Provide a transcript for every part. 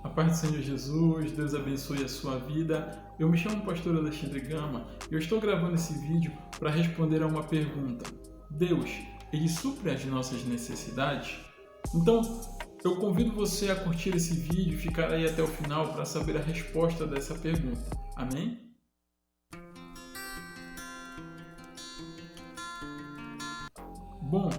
A paz do Senhor Jesus, Deus abençoe a sua vida. Eu me chamo Pastor Alexandre Gama e eu estou gravando esse vídeo para responder a uma pergunta. Deus, Ele supre as nossas necessidades? Então, eu convido você a curtir esse vídeo e ficar aí até o final para saber a resposta dessa pergunta. Amém? Bom,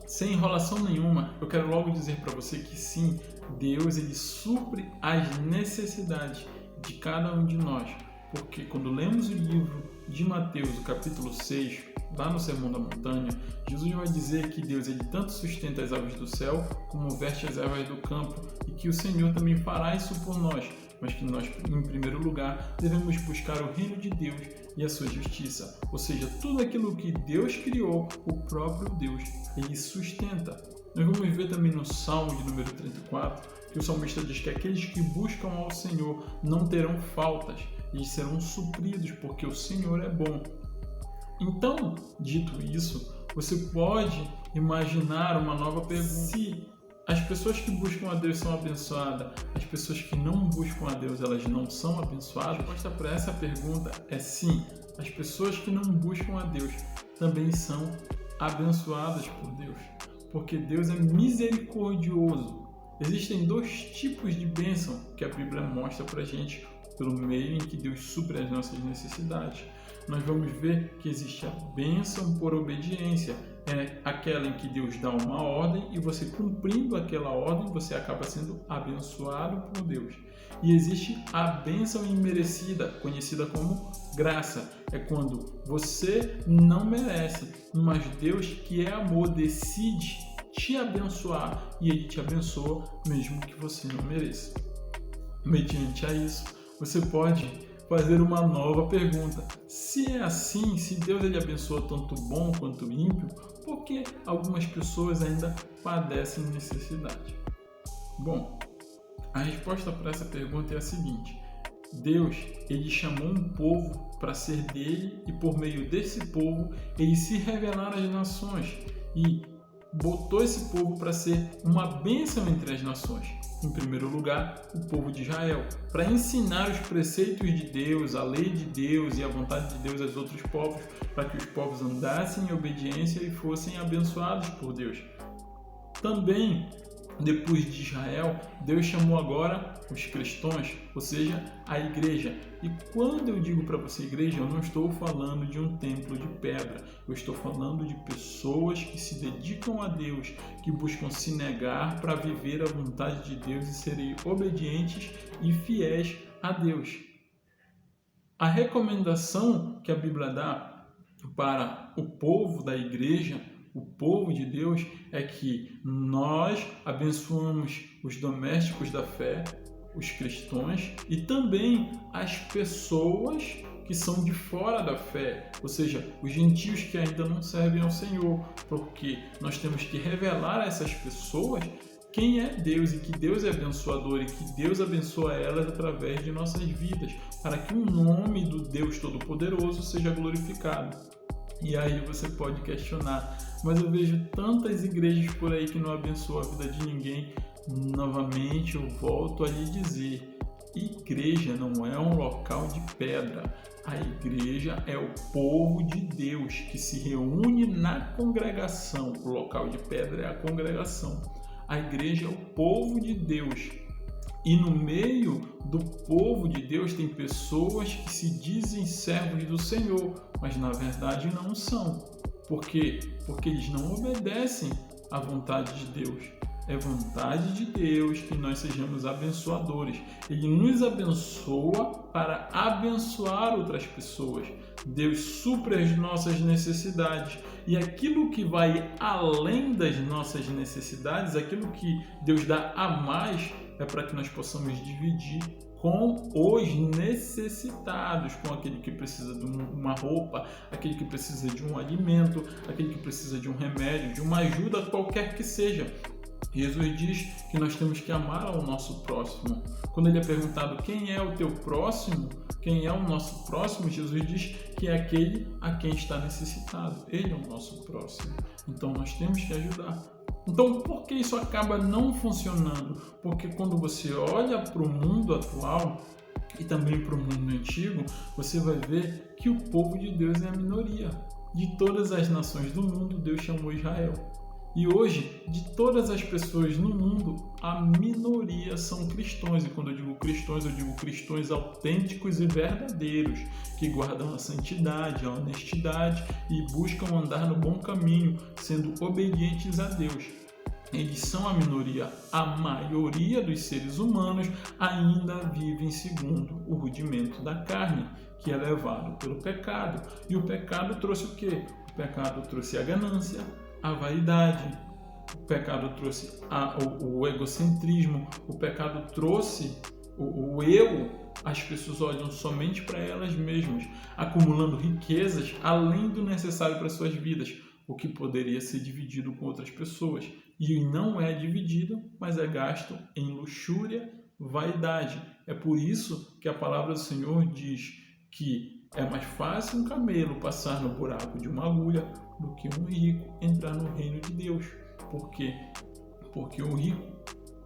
sem enrolação nenhuma, eu quero logo dizer para você que sim, Deus ele supre as necessidades de cada um de nós. Porque quando lemos o livro de Mateus, o capítulo 6, lá no Sermão da Montanha, Jesus vai dizer que Deus ele tanto sustenta as aves do céu, como veste as ervas do campo, e que o Senhor também fará isso por nós, mas que nós, em primeiro lugar, devemos buscar o reino de Deus e a sua justiça. Ou seja, tudo aquilo que Deus criou, o próprio Deus, ele sustenta. Nós vamos ver também no Salmo de número 34, que o salmista diz que aqueles que buscam ao Senhor não terão faltas, eles serão supridos, porque o Senhor é bom. Então, dito isso, você pode imaginar uma nova pergunta. Se as pessoas que buscam a Deus são abençoadas, as pessoas que não buscam a Deus, elas não são abençoadas? A resposta para essa pergunta é sim. As pessoas que não buscam a Deus também são abençoadas por Deus, porque Deus é misericordioso. Existem dois tipos de bênção que a Bíblia mostra para a gente pelo meio em que Deus supre as nossas necessidades. Nós vamos ver que existe a bênção por obediência, é aquela em que Deus dá uma ordem e você cumprindo aquela ordem, você acaba sendo abençoado por Deus. E existe a bênção imerecida, conhecida como graça, é quando você não merece, mas Deus, que é amor, decide te abençoar e Ele te abençoa mesmo que você não mereça. Mediante a isso, você pode fazer uma nova pergunta. Se é assim, se Deus ele abençoa tanto o bom quanto o ímpio, por que algumas pessoas ainda padecem necessidade? Bom, a resposta para essa pergunta é a seguinte: Deus ele chamou um povo para ser dele e por meio desse povo ele se revelar às nações e botou esse povo para ser uma bênção entre as nações. Em primeiro lugar, o povo de Israel, para ensinar os preceitos de Deus, a lei de Deus e a vontade de Deus aos outros povos, para que os povos andassem em obediência e fossem abençoados por Deus. Também, depois de Israel, Deus chamou agora os cristãos, ou seja, a igreja. E quando eu digo para você igreja, eu não estou falando de um templo de pedra. Eu estou falando de pessoas que se dedicam a Deus, que buscam se negar para viver a vontade de Deus e serem obedientes e fiéis a Deus. A recomendação que a Bíblia dá para o povo da igreja, o povo de Deus, é que nós abençoamos os domésticos da fé, os cristãos e também as pessoas que são de fora da fé, ou seja, os gentios que ainda não servem ao Senhor, porque nós temos que revelar a essas pessoas quem é Deus e que Deus é abençoador e que Deus abençoa elas através de nossas vidas, para que o nome do Deus Todo-Poderoso seja glorificado. E aí você pode questionar, mas eu vejo tantas igrejas por aí que não abençoam a vida de ninguém. Novamente eu volto a lhe dizer, igreja não é um local de pedra. A igreja é o povo de Deus que se reúne na congregação. O local de pedra é a congregação. A igreja é o povo de Deus. E no meio do povo de Deus tem pessoas que se dizem servos do Senhor, mas na verdade não são. Por quê? Porque eles não obedecem à vontade de Deus. É vontade de Deus que nós sejamos abençoadores. Ele nos abençoa para abençoar outras pessoas. Deus supre as nossas necessidades. E aquilo que vai além das nossas necessidades, aquilo que Deus dá a mais, é para que nós possamos dividir com os necessitados, com aquele que precisa de uma roupa, aquele que precisa de um alimento, aquele que precisa de um remédio, de uma ajuda qualquer que seja. Jesus diz que nós temos que amar ao nosso próximo. Quando ele é perguntado quem é o teu próximo, quem é o nosso próximo, Jesus diz que é aquele a quem está necessitado. Ele é o nosso próximo. Então nós temos que ajudar. Então, por que isso acaba não funcionando? Porque quando você olha para o mundo atual e também para o mundo antigo, você vai ver que o povo de Deus é a minoria. De todas as nações do mundo, Deus chamou Israel. E hoje, de todas as pessoas no mundo, a minoria são cristãos. E quando eu digo cristãos autênticos e verdadeiros, que guardam a santidade, a honestidade e buscam andar no bom caminho, sendo obedientes a Deus. Eles são a minoria. A maioria dos seres humanos ainda vivem segundo o rudimento da carne, que é levado pelo pecado. E o pecado trouxe o quê? O pecado trouxe a ganância, a vaidade, o pecado trouxe o egocentrismo, o pecado trouxe o eu. As pessoas olham somente para elas mesmas, acumulando riquezas além do necessário para suas vidas, o que poderia ser dividido com outras pessoas. E não é dividido, mas é gasto em luxúria, vaidade. É por isso que a palavra do Senhor diz que é mais fácil um camelo passar no buraco de uma agulha do que um rico entrar no reino de Deus. Por quê? Porque o rico,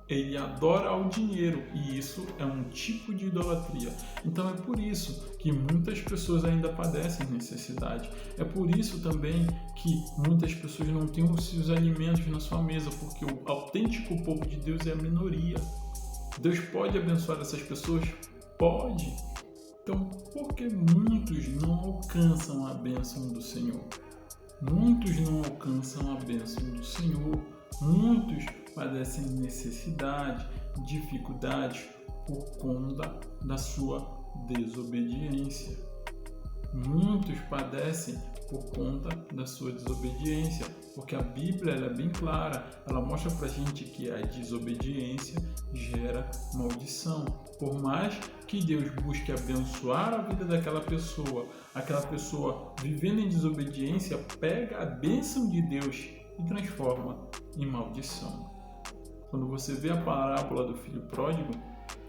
ele adora o dinheiro e isso é um tipo de idolatria. Então é por isso que muitas pessoas ainda padecem necessidade. É por isso também que muitas pessoas não têm os seus alimentos na sua mesa, porque o autêntico povo de Deus é a minoria. Deus pode abençoar essas pessoas? Pode. Então, por que muitos não alcançam a bênção do Senhor? Muitos não alcançam a bênção do Senhor. Muitos padecem necessidade, dificuldades por conta da sua desobediência. Muitos padecem por conta da sua desobediência, porque a Bíblia ela é bem clara, ela mostra pra gente que a desobediência gera maldição. Por mais que Deus busque abençoar a vida daquela pessoa, aquela pessoa vivendo em desobediência pega a bênção de Deus e transforma em maldição. Quando você vê a parábola do filho pródigo,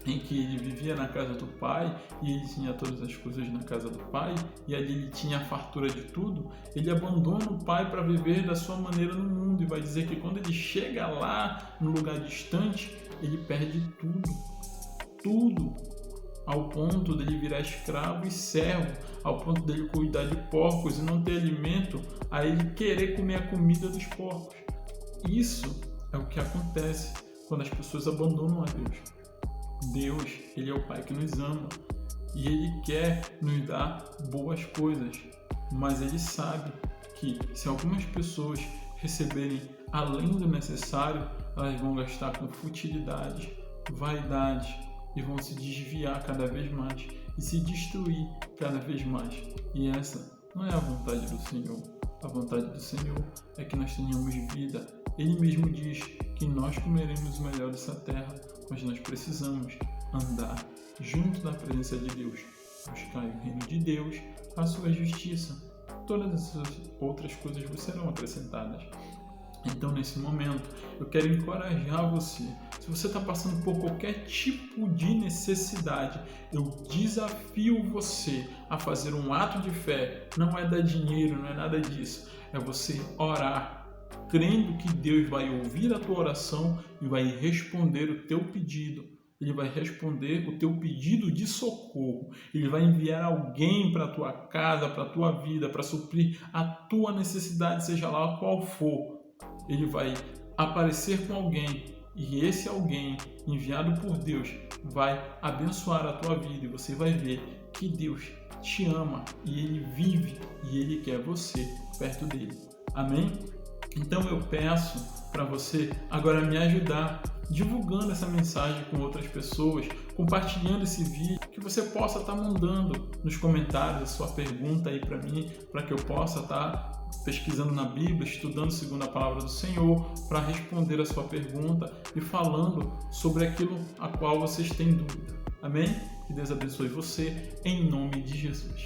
em que ele vivia na casa do pai e ele tinha todas as coisas na casa do pai e ali ele tinha a fartura de tudo, ele abandona o pai para viver da sua maneira no mundo e vai dizer que quando ele chega lá no lugar distante, ele perde tudo, ao ponto dele virar escravo e servo, ao ponto dele cuidar de porcos e não ter alimento, a ele querer comer a comida dos porcos. Isso é o que acontece quando as pessoas abandonam a Deus. Deus, ele é o Pai que nos ama e ele quer nos dar boas coisas, mas ele sabe que se algumas pessoas receberem além do necessário, elas vão gastar com futilidade, vaidade e vão se desviar cada vez mais e se destruir cada vez mais. E essa não é a vontade do Senhor. A vontade do Senhor é que nós tenhamos vida. Ele mesmo diz que nós comeremos o melhor dessa terra, mas nós precisamos andar junto da presença de Deus, buscar o reino de Deus, a sua justiça. Todas essas outras coisas vos serão acrescentadas. Então, nesse momento, eu quero encorajar você. Se você está passando por qualquer tipo de necessidade, eu desafio você a fazer um ato de fé. Não é dar dinheiro, não é nada disso. É você orar, crendo que Deus vai ouvir a tua oração e vai responder o teu pedido. Ele vai responder o teu pedido de socorro. Ele vai enviar alguém para a tua casa, para a tua vida, para suprir a tua necessidade, seja lá qual for. Ele vai aparecer com alguém e esse alguém enviado por Deus vai abençoar a tua vida e você vai ver que Deus te ama e Ele vive e Ele quer você perto dele. Amém? Então eu peço para você agora me ajudar divulgando essa mensagem com outras pessoas, compartilhando esse vídeo, que você possa estar mandando nos comentários a sua pergunta aí para mim, para que eu possa estar pesquisando na Bíblia, estudando segundo a palavra do Senhor, para responder a sua pergunta e falando sobre aquilo a qual vocês têm dúvida. Amém? Que Deus abençoe você, em nome de Jesus.